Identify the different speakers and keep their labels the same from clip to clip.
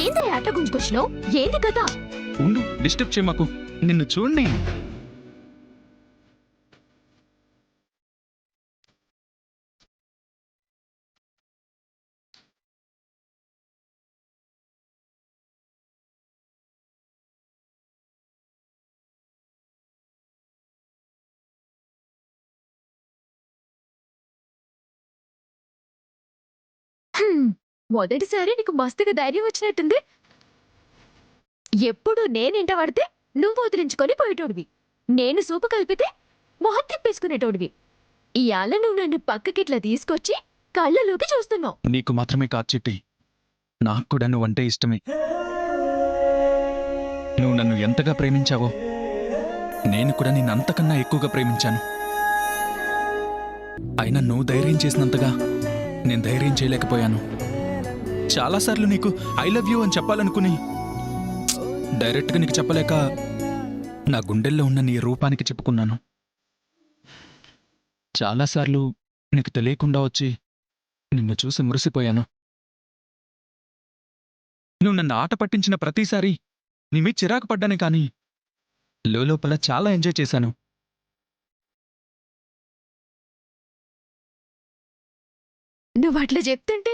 Speaker 1: ఏంది ఆట గుంజుకొచ్చినావు? ఏంది కదా?
Speaker 2: ఉండు, డిస్టర్బ్ చేయమాకు. నిన్ను చూడండి.
Speaker 1: మొదటిసారి నీకు మస్తుగా ధైర్యం వచ్చినట్టుంది. ఎప్పుడు నేనింట పడితే నువ్వు వదిలించుకొని పోయేటోడివి. నేను సూపు కలిపితే మొహం తిప్పేసుకునేటోడివి. ఇయాల నువ్వు నన్ను పక్కకిట్లా తీసుకొచ్చి కళ్ళలోకి చూస్తున్నావు.
Speaker 2: నీకు మాత్రమే కాదు చిట్టి, నాకు కూడా నువ్వంటే ఇష్టమే. నువ్వు నన్ను ఎంతగా ప్రేమించావో నేను కూడా నిన్ను అంతకన్నా ఎక్కువగా ప్రేమించాను. అయినా నువ్వు ధైర్యం చేసినంతగా నేను ధైర్యం చేయలేకపోయాను. చాలాసార్లు నీకు ఐ లవ్ యూ అని చెప్పాలనుకుని డైరెక్ట్గా నీకు చెప్పలేక నా గుండెల్లో ఉన్న నీ రూపానికి చెప్పుకున్నాను. చాలాసార్లు నీకు తెలియకుండా వచ్చి నిన్ను చూసి మురిసిపోయాను. నువ్వు నన్ను ఆట పట్టించిన ప్రతిసారి నీ మీద చిరాకు పడ్డానే కానీ లోపల చాలా ఎంజాయ్ చేశాను.
Speaker 1: నువ్వు అట్లా చెప్తుంటే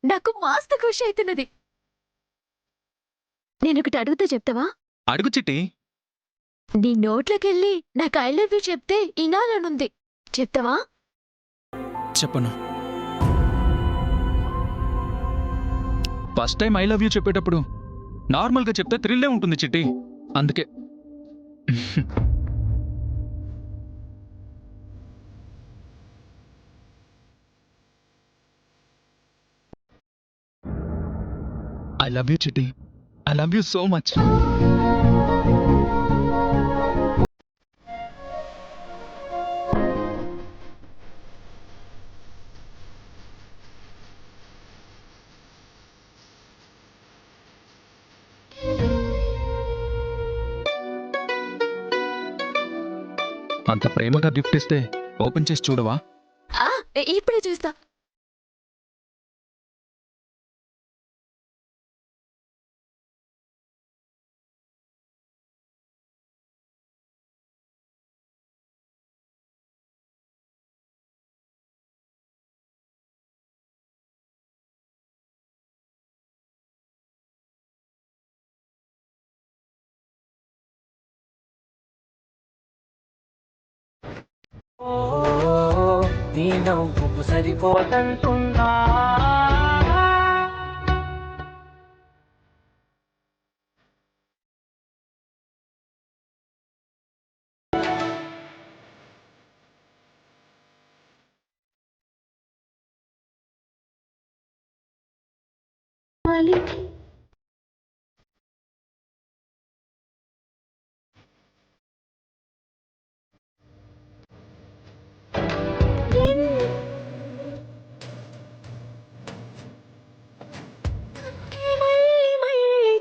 Speaker 1: నాకు మస్తు ఖుషి అవుతున్నది. నేనొకటి అడుగుతా చెప్తావా?
Speaker 2: అడుగు చిట్టి.
Speaker 1: నీ నోట్లోకెళ్ళి నాకు ఐ లవ్ యూ చెప్తే ఇనాలనుంది. చెప్తావా?
Speaker 2: చెప్పను. First time I love you చెప్పేటప్పుడు నార్మల్గా చెప్తే థ్రిల్లే ఉంటుంది చిట్టి, అందుకే. I love you, Chitti. I love you so much. అంత ప్రేమగా గిఫ్ట్ ఇస్తే ఓపెన్ చేసి చూడవా?
Speaker 1: ఇప్పుడే చూస్తా.
Speaker 3: నీ నవ్వుకు సరిపోతంటున్నా.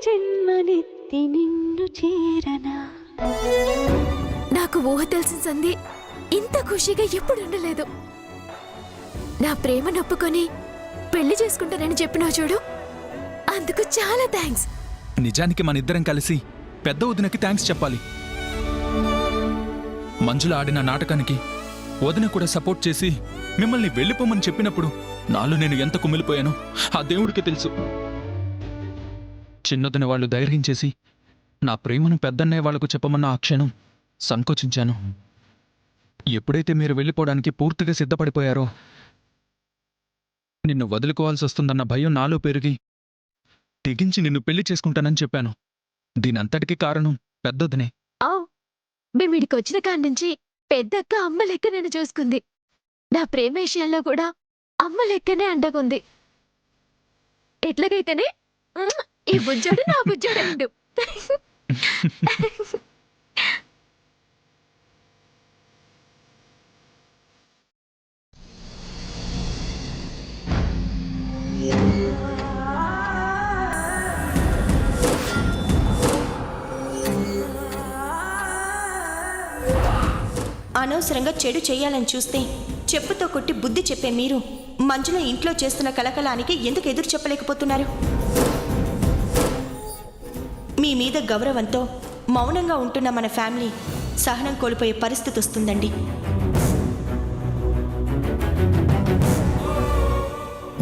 Speaker 1: జన్మనెత్తి నిన్ను చేరనా. నాకు ఊహ తెలిసిన సంధి ఇంత ఖుషిగా ఎప్పుడు ఉండలేదు. నా ప్రేమ నొప్పుకొని పెళ్లి చేసుకుంటానని చెప్పినావు చూడు, అందుకు చాలా థ్యాంక్స్.
Speaker 2: నిజానికి మన ఇద్దరం కలిసి పెద్ద వదినకి థ్యాంక్స్ చెప్పాలి. మంజుల ఆడిన నాటకానికి వదిన కూడా సపోర్ట్ చేసి మిమ్మల్ని వెళ్ళిపోమని చెప్పినప్పుడు నాలో నేను ఎంత కుమిలిపోయానో ఆ దేవుడికి తెలుసు. చిన్నదిన వాళ్ళు ధైర్యం చేసి నా ప్రేమను పెద్దన్నయ్య వాళ్లకు చెప్పమన్న ఆ క్షణం సంకోచించాను. ఎప్పుడైతే మీరు వెళ్ళిపోవడానికి పూర్తిగా సిద్ధపడిపోయారో నిన్ను వదులుకోవాల్సి వస్తుందన్న భయం నాలో పెరిగి తెగించి నిన్ను పెళ్లి చేసుకుంటానని చెప్పాను. దీనంతటికీ కారణం పెద్దొదినే.
Speaker 1: మేమిడికి వచ్చిన కాడి నుంచి పెద్దక్క అమ్మ లెక్క నన్ను చూసుకుంది. నా ప్రేమ విషయంలో కూడా అమ్మ లెక్కనే అండగుంది. ఎట్లాగైతేనే ఈ బుజ్జోడు నా బుజ్జోడు.
Speaker 4: అనవసరంగా చెడు చేయాలని చూస్తే చెప్పుతో కొట్టి బుద్ధి చెప్పే మీరు మంజుల ఇంట్లో చేస్తున్న కలకలానికి ఎందుకు ఎదురు చెప్పలేకపోతున్నారు? మీ మీద గౌరవంతో మౌనంగా ఉంటున్న మన ఫ్యామిలీ సహనం కోల్పోయే పరిస్థితి వస్తుందండి.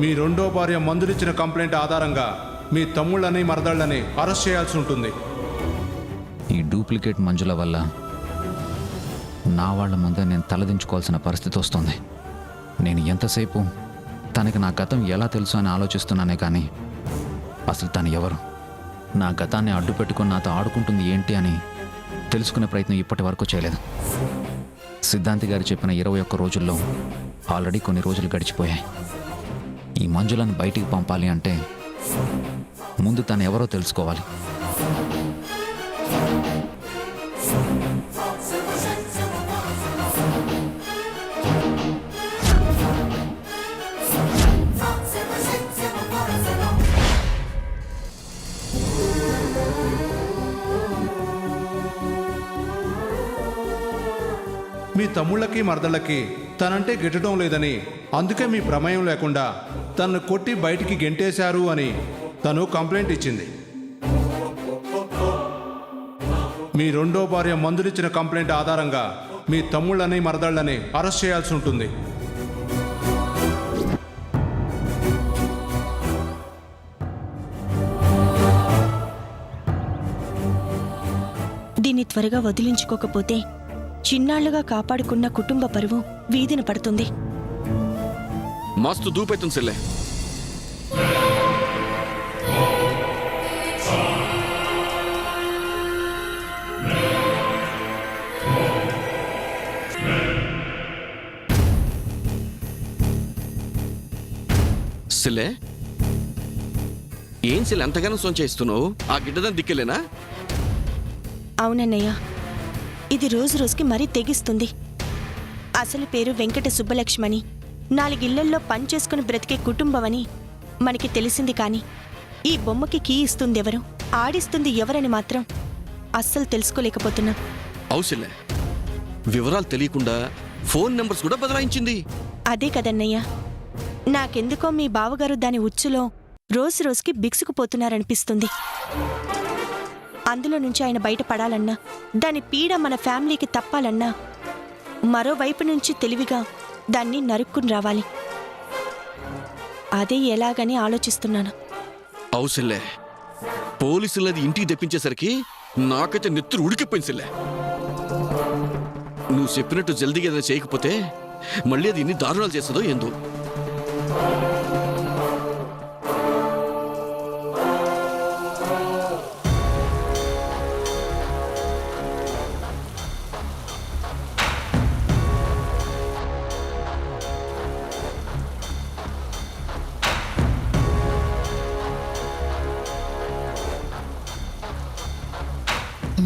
Speaker 5: మీ రెండో భార్య మందులిచ్చిన కంప్లైంట్ ఆధారంగా మీ తమ్ముళ్ళని మరదళ్ళని అరెస్ట్ చేయాల్సి ఉంటుంది.
Speaker 6: ఈ డూప్లికేట్ మంజుల వల్ల నా వాళ్ళ ముందే నేను తలదించుకోవాల్సిన పరిస్థితి వస్తుంది. నేను ఎంతసేపు తనకి నా గతం ఎలా తెలుసు అని ఆలోచిస్తున్నానే కానీ అసలు తను ఎవరు, నా గతాన్ని అడ్డు పెట్టుకుని నాతో ఆడుకుంటుంది ఏంటి అని తెలుసుకునే ప్రయత్నం ఇప్పటి వరకు చేయలేదు. సిద్ధాంతి గారు చెప్పిన 21 రోజుల్లో ఆల్రెడీ కొన్ని రోజులు గడిచిపోయాయి. ఈ మంజులను బయటికి పంపాలి అంటే ముందు తను ఎవరో తెలుసుకోవాలి.
Speaker 5: మీ తమ్ముళ్ళకి మరదళ్ళకి తనంటే గిట్టడం లేదని, అందుకే మీ ప్రమేయం లేకుండా తనను కొట్టి బయటికి గెంటేశారు అని తను కంప్లైంట్ ఇచ్చింది. మీ రెండో భార్య మందులిచ్చిన కంప్లైంట్ ఆధారంగా మీ తమ్ముళ్ళని మరదళ్ళని అరెస్ట్ చేయాల్సి ఉంటుంది.
Speaker 4: దీన్ని త్వరగా వదిలించుకోకపోతే చిన్నాళ్లుగా కాపాడుకున్న కుటుంబ పరువు వీధిన పడుతుంది.
Speaker 7: మస్తు దూపెత్తుంది సెల్లే. సెల్లే, ఏం సెల్లె ఎంతగానో సొంచేస్తున్నావు? ఆ గిడ్డదని దిక్కలేనా?
Speaker 4: అవునన్నయ్య, ఇది రోజు రోజుకి మరీ తెగిస్తుంది. అసలు పేరు వెంకట సుబ్బలక్ష్మణి, 4 ఇళ్లల్లో పనిచేసుకుని బ్రతికే కుటుంబం అని మనకి తెలిసింది. కానీ ఈ బొమ్మకి కీ ఇస్తుంది ఎవరు, ఆడిస్తుంది ఎవరని మాత్రం అస్సలు తెలుసుకోలేకపోతున్నాం.
Speaker 7: అవుసెల్లే, వివరాలు తెలియకుండా ఫోన్ నెంబర్స్ కూడా బదలాయించింది.
Speaker 4: అదే కదన్నయ్య, నాకెందుకో మీ బావగారు దాని ఉచ్చులో రోజు రోజుకి బిగుసుకుపోతున్నారనిపిస్తుంది. అందులో నుంచి ఆయన బయటపడాలన్నా, దాని పీడ మన ఫ్యామిలీకి తప్పాలన్నా మరోవైపు నుంచి తెలివిగా దాన్ని నరుక్కుని రావాలి. అదే ఎలాగని ఆలోచిస్తున్నాను.
Speaker 7: అవుసెల్లే, పోలీసులది ఇంటికి తెప్పించేసరికి నాకైతే నెత్తురు ఉడికిపోయింది సెల్లే. నువ్వు చెప్పినట్టు జల్దీగా ఏదైనా చేయకపోతే మళ్ళీ అది ఎన్ని దారుణాలు చేస్తుందో ఏందో.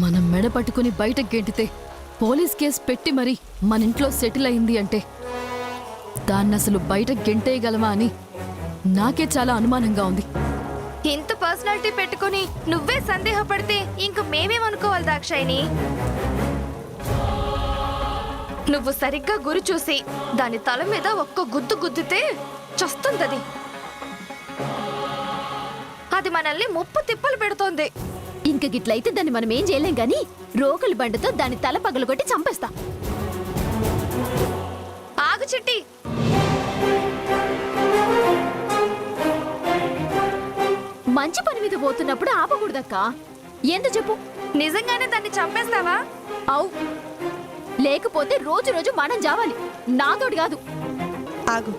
Speaker 8: మనం మెడ పట్టుకుని బయట గెంటితే పోలీస్ కేసు పెట్టి మరి మన ఇంట్లో సెటిల్ అయింది అంటే దాన్ని అసలు బయట గెంటేయగలమా అని నాకే చాలా అనుమానంగా ఉంది.
Speaker 1: ఇంత పర్సనాలిటీ పెట్టుకుని నువ్వే సందేహపడితే ఇంక మేమేమనుకోవాలి దాక్షాయిని? నువ్వు సరిగ్గా గురి చూసి దాని తల మీద ఒక్క గుద్దు గుద్దితే చస్తుందది. అది మనల్ని ముప్పు తిప్పలు పెడుతోంది.
Speaker 8: ఇంక గిట్లయితే దాన్ని మనం ఏం చేయలేం గాని రోకలి బండతో దాని తల పగలగొట్టి చంపేస్తా.
Speaker 1: ఆగు చిట్టి,
Speaker 8: మంచి పని మీద పోతున్నప్పుడు ఆపకూడదక్కా. ఏందో చెప్పు,
Speaker 1: నిజంగానే దాన్ని చంపేస్తావా?
Speaker 8: అవు, లేకపోతే రోజు రోజు మనం జావాలి, నాతోటి కాదు.
Speaker 4: ఆగు,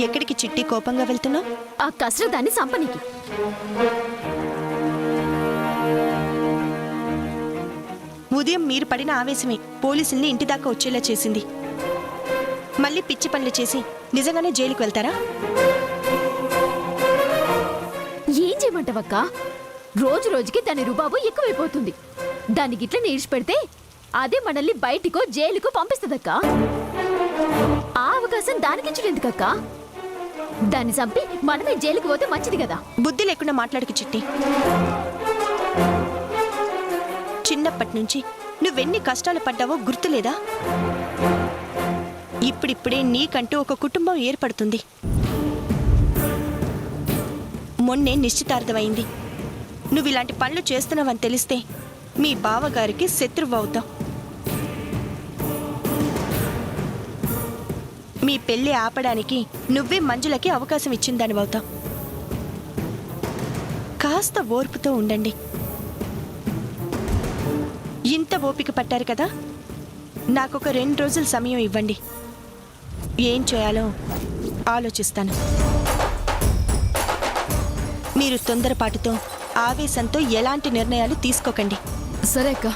Speaker 4: ఎక్కడికి చిట్టి కోపంగా వెళ్తున్నావు?
Speaker 8: ఆ కసర దాన్ని సంపనీకి.
Speaker 4: ఉదయం మీరు పడిన ఆవేశమే పోలీసుల్ని ఇంటి దాకా వచ్చేలా చేసింది. మళ్ళీ పిచ్చి పనులు చేసి నిజంగానే జైలుకు వెళ్తారా?
Speaker 8: ఏం చేయమంటావక్క? రోజు రోజుకి దాని రుబాబు ఎక్కువైపోతుంది. దాన్ని గిట్ల నీడిచిపెడితే అదే మనల్ని బయటికో జైలుకో పంపిస్తుందక్క. ఆ అవకాశం దానికిచ్చుడు ఎందుకక్క? దాన్ని చంపి మనమే జైలుకు పోతే మంచిది కదా.
Speaker 4: బుద్ధి లేకుండా మాట్లాడుకు చిట్టి. చిన్నప్పటి నుంచి నువ్వెన్ని కష్టాలు పడ్డావో గుర్తులేదా? ఇప్పుడిప్పుడే నీకంటూ ఒక కుటుంబం ఏర్పడుతుంది. మొన్నే నిశ్చితార్థమైంది. నువ్వు ఇలాంటి పనులు చేస్తున్నావని తెలిస్తే మీ బావగారికి శత్రువు అవుతావు. మీ పెళ్లి ఆపడానికి నువ్వే మంజులకి అవకాశం ఇచ్చిందని అవుతావు. కాస్త ఓర్పుతో ఉండండి. ఇంత ఓపిక పట్టారు కదా, నాకొక 2 రోజులు సమయం ఇవ్వండి. ఏం చేయాలో ఆలోచిస్తాను. మీరు తొందరపాటుతో ఆవేశంతో ఎలాంటి నిర్ణయాలు తీసుకోకండి.
Speaker 8: సరే అక్క.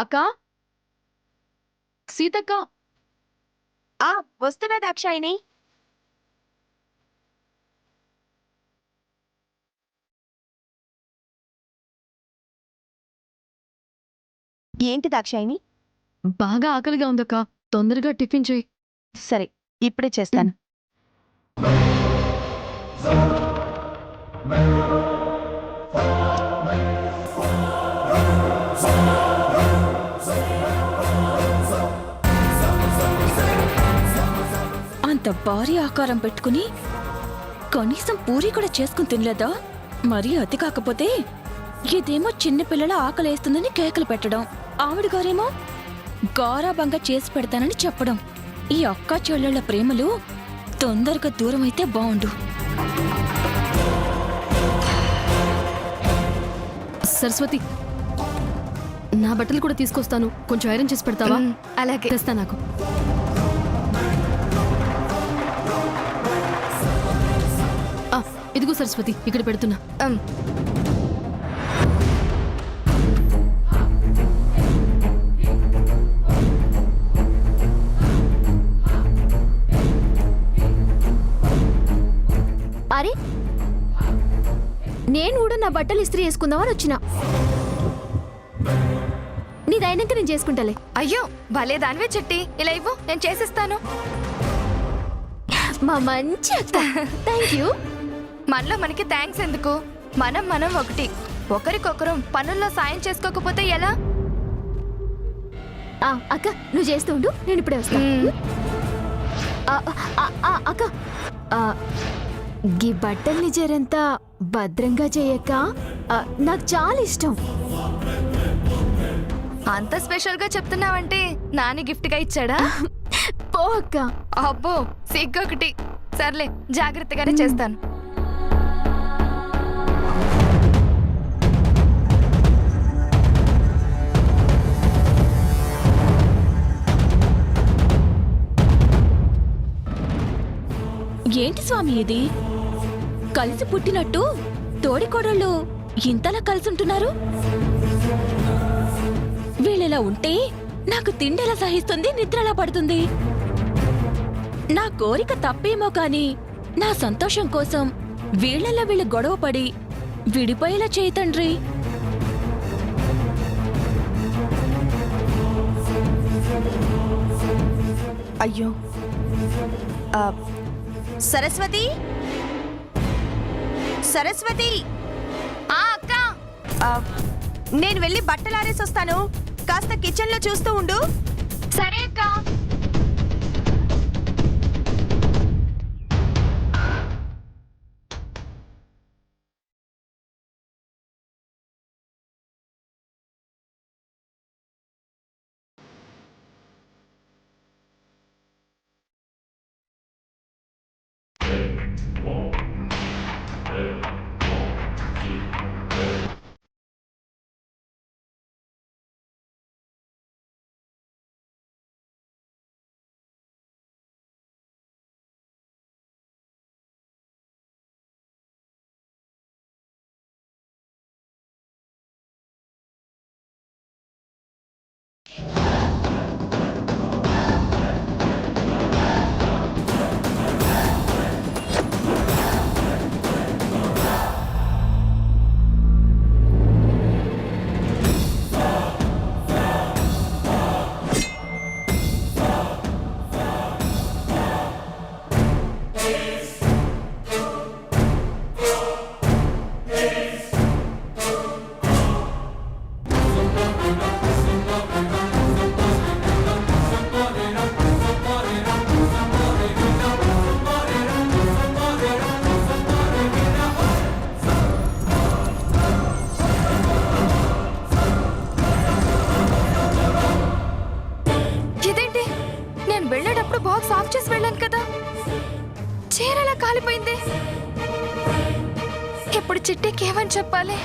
Speaker 8: అక్క, సీతక్క.
Speaker 4: వస్తున్నా దాక్షాయిని. ఏంటి దాక్షాయిని?
Speaker 8: బాగా ఆకలిగా ఉందక్క, తొందరగా టిఫిన్ చేయి.
Speaker 4: సరే, ఇప్పుడే చేస్తాను.
Speaker 9: అంత భారీ ఆకారం పెట్టుకుని కనీసం పూరి కూడా చేసుకుని తినలేదా? మరీ అతి కాకపోతే ఇదేమో చిన్నపిల్లల ఆకలేస్తుందని కేకలు పెట్టడం, ఆవిడ గారేమో గారాబంగా చేసి పెడతానని చెప్పడం. ఈ అక్క చెల్లెళ్ల ప్రేమలు తొందరగా దూరం అయితే బావుండు.
Speaker 8: సరస్వతి, నా బట్టలు కూడా తీసుకొస్తాను, కొంచెం ఐరన్ చేసి పెడతావా? అలాగే తెస్తా. నాకు ఇదిగో సరస్వతి, ఇక్కడ పెడుతున్నా.
Speaker 1: అరే, నేను కూడా నా బట్టలు ఇస్త్రీ వేసుకుందామని వచ్చిన. నీదైనాక నేను చేసుకుంటాలే.
Speaker 10: అయ్యో, భలే దానివే చెట్టి, ఇలా ఇవ్వు, నేను చేసిస్తాను.
Speaker 1: మా మంచి అక్క, థ్యాంక్ యూ.
Speaker 10: మనలో మనకి థ్యాంక్స్ ఎందుకు? మనం ఒకటి. ఒకరికొకరు పనుల్లో సాయం చేసుకోకపోతే ఎలా?
Speaker 1: అక్క, నువ్వు చేస్తూ ఉండు, నేను ఇప్పుడే వస్తాను. అక్క, గీ బట్టల్ని జరంతా భద్రంగా చేయక్క, నాకు చాలా ఇష్టం.
Speaker 10: అంత స్పెషల్ గా చెప్తున్నావంటే నాని గిఫ్ట్ గా ఇచ్చాడా?
Speaker 1: పో అక్క.
Speaker 10: అబ్బో, సిగ్గొకటి. సర్లే, జాగ్రత్తగానే చేస్తాను.
Speaker 9: ఏంటి స్వామి ఇది? కలిసి పుట్టినట్టు తోడికోడళ్ళు ఇంతలా కలిసుంటున్నారు. వీళ్ళెలా ఉంటే నాకు తిండెలా సహిస్తుంది, నిద్రలా పడుతుంది. నా కోరిక తప్పేమో కాని నా సంతోషం కోసం వీళ్ళలా వీళ్ళు గొడవ పడి విడిపోయేలా చేయి తండ్రి.
Speaker 4: అయ్యో, సరస్వతి, సరస్వతి.
Speaker 10: అక్క,
Speaker 4: నేను వెళ్ళి బట్టలు ఆరేసి వస్తాను. కాస్త కిచెన్లో చూస్తూ ఉండు.
Speaker 10: సరే అక్క. ఇదేంటి, నేను వెళ్ళేటప్పుడు బాక్స్ ఆఫ్ చేసి వెళ్ళాను కదా, చీరలా కాలిపోయింది. ఇప్పుడు చిట్టికి ఏమని చెప్పాలి?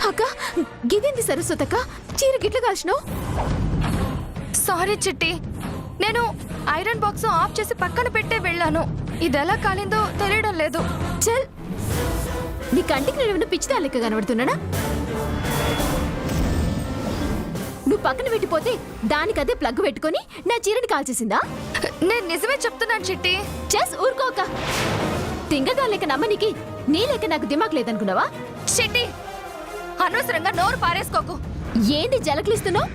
Speaker 8: అక్క, గిదేంది సరస్వతక్క, చీర గిట్ల కాల్చినావు?
Speaker 10: సారీ చిట్టి, నేను ఐరన్ బాక్స్ ఆఫ్ చేసి పక్కన పెట్టే వెళ్ళాను. ఇది ఎలా కాలిందో తెలియడం లేదు.
Speaker 8: చల్, నీ కంటికి నేను పిచ్చిదా లెక్క కనబడుతున్నానా? నువ్వు పక్కన పెట్టిపోతే దానికదే ప్లగ్ పెట్టుకొని నా చీరని కాల్చేసిందా?
Speaker 10: నేను నిజమే చెప్తున్నాను చిట్టి.
Speaker 8: చెస్ ఊరుకోక. తింగగా లెక్క నమ్మనికి నీ లెక్క నాకు దిమాక్ లేదనుకున్నావా?
Speaker 10: చిట్టి, అనవసరంగా నోరు పారేసుకోకు.
Speaker 8: ఏంది జలకలిస్తున్నావు?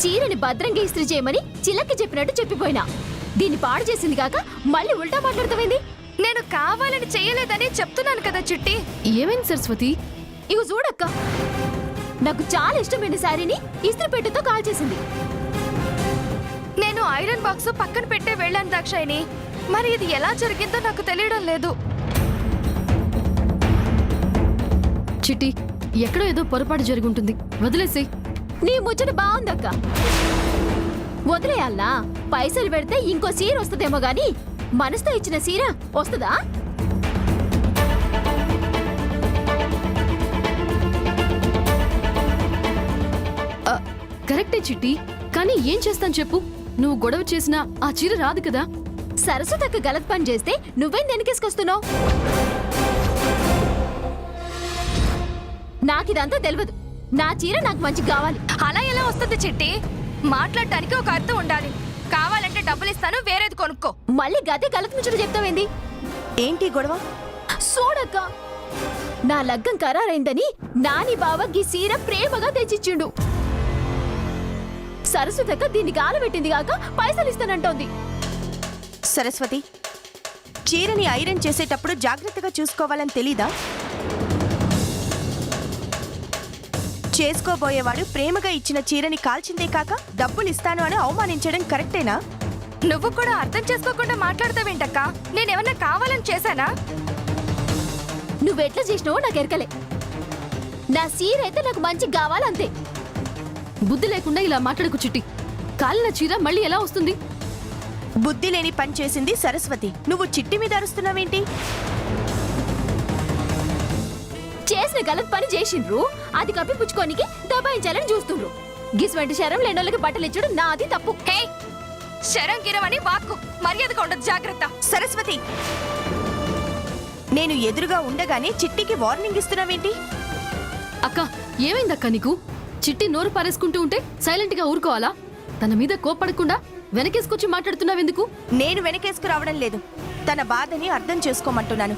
Speaker 8: చీరని భద్రంగా ఇస్త్రీ చేయమని చిలక్కి చెప్పినట్టు చెప్పిపోయినా దీన్ని పాడు చేసింది కాక మళ్ళీ ఉల్టా మాట్లాడతావేంది?
Speaker 10: నేను కావాలని చెయ్యలేదని చెప్తున్నాను కదా చిట్టి.
Speaker 8: ఏమైంది సరస్వతి? ఇగో చూడక్క, నాకు చాలా ఇష్టమైన శారీని ఇస్త్రీ పెట్టెతో కాల్ చేసింది.
Speaker 10: నేను ఐరన్ బాక్స్ పక్కన పెట్టే వెళ్ళాను దాక్షాయిని. మరి ఇది ఎలా జరిగిందో నాకు తెలియడం లేదు.
Speaker 8: చిట్టి, ఎక్కడో ఏదో పొరపాటు జరిగి ఉంటుంది, వదిలేసి. నీ ముచ్చట బాగుందక్క, వదిలేయాలా? పైసలు పెడితే ఇంకో సీర వస్తుందేమో గాని మనసుతో ఇచ్చిన సీర వస్తుందా? కరెక్టే చిట్టి, కానీ ఏం చేస్తాను చెప్పు? నువ్వు గొడవ చేసినా ఆ చీర రాదు కదా. సరస్వతక్క గలత్ పని చేస్తే నువ్వేం వెనకేసుకొస్తున్నావు? నాకిదంతా తెలియదు. నా చీర నాకు మంచి కావాలి.
Speaker 10: అలా ఎలా వస్తుంది చిట్టి? మాట్లాడటానికి ఒక అర్థం ఉండాలి. కావాలంటే డబ్బులు ఇస్తాను, వేరేది కొనుక్కో.
Speaker 8: మళ్ళీ గదే గలత్ ముచ్చట చెప్తావేంది?
Speaker 4: ఏంటి గొడవ?
Speaker 8: చూడక్క, నా లగ్గం ఖరారైందని నాని బావ గీ సీర ప్రేమగా తెచ్చిచ్చిండు. సరస్వతక్క దీన్ని గాలబెట్టింది గాక పైసలు ఇస్తానంటోంది.
Speaker 4: సరస్వతి, చీరని ఐరన్ చేసేటప్పుడు జాగ్రత్తగా చూసుకోవాలని తెలీదా? చేసుకోబోయేవాడు ప్రేమగా ఇచ్చిన చీరని కాల్చిందే కాక డబ్బులు ఇస్తాను అని అవమానించడం కరెక్టేనా?
Speaker 10: నువ్వు కూడా అర్థం చేసుకోకుండా మాట్లాడతావేంటక్క? నేనేమన్నా కావాలని చేశానా?
Speaker 8: నువ్వెట్లా చేసినావో నాకు ఎరకలే. నా సీర అయితే నాకు మంచి కావాలంతే. బుద్ధి లేకుండా ఇలా మాట్లాడుకు చిట్టి. కాలిన చీర మళ్ళీ ఎలా వస్తుంది?
Speaker 4: బుద్ధి లేని పని చేసింది సరస్వతి. నువ్వు చిట్టి మీద అరుస్తున్నావేంటి?
Speaker 8: చేసిన గలత్ పని చేసిండ్రు, అది కప్పిపుచ్చుకోనికి దబాయించాలని చూస్తుండ్రు. గిస్వంటి శరం లేనోళ్ళకి బట్టలు ఇచ్చడం నాది తప్పు.
Speaker 10: హే, శరం గిరమని వాక్కు మర్యాదగా ఉండదు, జాగ్రత్త.
Speaker 4: సరస్వతి, నేను ఎదురుగా ఉండగానే చిట్టికి వార్నింగ్ ఇస్తున్నావేంటి?
Speaker 8: అక్క, ఏమైందక్క నీకు? చిట్టి నోరు పారేసుకుంటూ ఉంటే సైలెంట్ గా ఊరుకోవాలా? తన మీద కోప్పడకుండా వెనకేసుకొచ్చి మాట్లాడుతున్నావెందుకు?
Speaker 4: నేను వెనకేసుకు రావడం లేదు, తన బాధని అర్థం చేసుకోమంటున్నాను.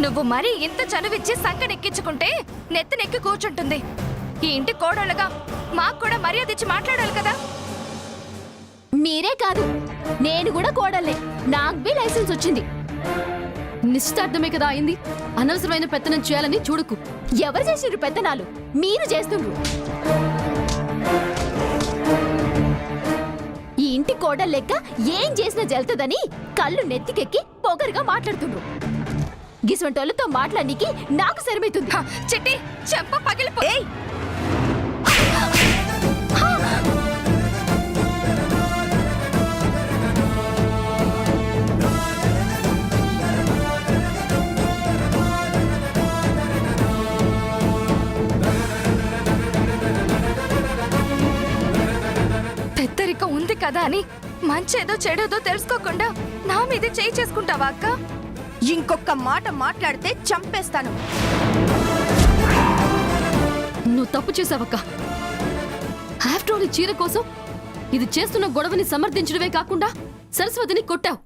Speaker 10: నువ్వు మరీ ఇంత చనువిచ్చి సంకనెక్కించుకుంటే నెత్తినెక్కి కూర్చుంటుంది. ఈ ఇంటి కోడళ్ళగా మాకు కూడా మర్యాద ఇచ్చి మాట్లాడాలి కదా.
Speaker 8: మీరే కాదు, నేను కూడా కోడలే. నాకు బి లైసెన్స్ వచ్చింది. నిశ్చితార్థమే కదా అయింది. అనవసరమైన పెత్తనం చేయాలని చూడకు. ఎవరు చేసిండ్రు పెత్తనాలు? మీరు చేస్తుండ్రు. ఈ ఇంటి కోడలు లెక్క ఏం చేసినా జల్తదని కళ్ళు నెత్తికెక్కి పొగరుగా మాట్లాడుతుండ్రు. గిసొంటోళ్ళతో మాట్లాడనీకి నాకు సరిమైతుంది.
Speaker 10: చిట్టి, చెంప పగిలిపో. కదా అని మంచేదో చెడేదో తెలుసుకోకుండా నా మీదే చేయి చేసుకుంటావా అక్క?
Speaker 4: ఇంకొక మాట మాట్లాడితే చంపేస్తాను.
Speaker 8: నువ్వు తప్పు చేసావక్క. ఆఫ్టర్ ఆల్ ఈ చీర కోసం ఇది చేస్తున్న గొడవని సమర్థించడమే కాకుండా సరస్వతిని కొట్టావు.